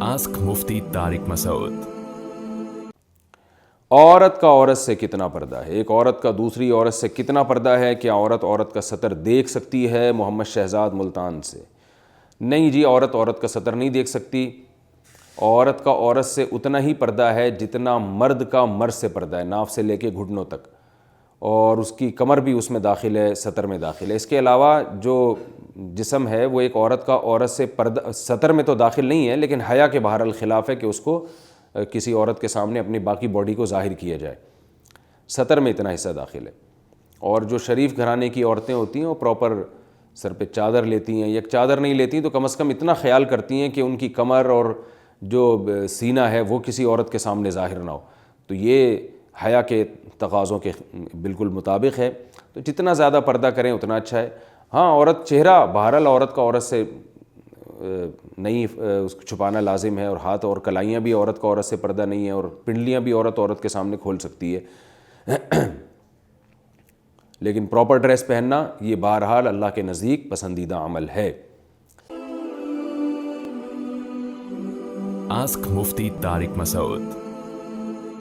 Ask मुफ्ती तारिक मसूद। औरत का औरत से कितना पर्दा है? एक औरत का दूसरी औरत से कितना पर्दा है? क्या औरत औरत का सतर देख सकती है? मोहम्मद शहजाद मुल्तान से। नहीं जी, औरत औरत का सतर नहीं देख सकती। औरत का औरत से उतना ही पर्दा है जितना मर्द का मर्द से पर्दा है, नाफ से लेके घुटनों तक, और उसकी कमर भी उसमें दाखिल है, सतर में दाखिल है। इसके अलावा जो जिस्म है वो एक औरत का औरत से पर्दा सतर में तो दाखिल नहीं है, लेकिन हया के बहरहाल खिलाफ है कि उसको किसी औरत के सामने अपनी बाकी बॉडी को ज़ाहिर किया जाए। सतर में इतना हिस्सा दाखिल है। और जो शरीफ घराने की औरतें होती हैं वो प्रॉपर सर पे चादर लेती हैं, या चादर नहीं लेती तो कम से कम इतना ख्याल करती हैं कि उनकी कमर और जो सीना है वो किसी औरत के सामने ज़ाहिर ना हो। तो ये हया के तकाज़ों के बिल्कुल मुताबिक है। तो जितना ज़्यादा पर्दा करें उतना अच्छा है। हाँ, औरत चेहरा बहरहाल औरत का औरत से नहीं उसको छुपाना लाजिम है, और हाथ और कलाइयाँ भी औरत का औरत से पर्दा नहीं है, और पिंडलियाँ भी औरत औरत के सामने खोल सकती है। लेकिन प्रॉपर ड्रेस पहनना ये बहरहाल अल्लाह के नज़दीक पसंदीदा अमल है। आस्क मुफ्ती तारिक मसूद।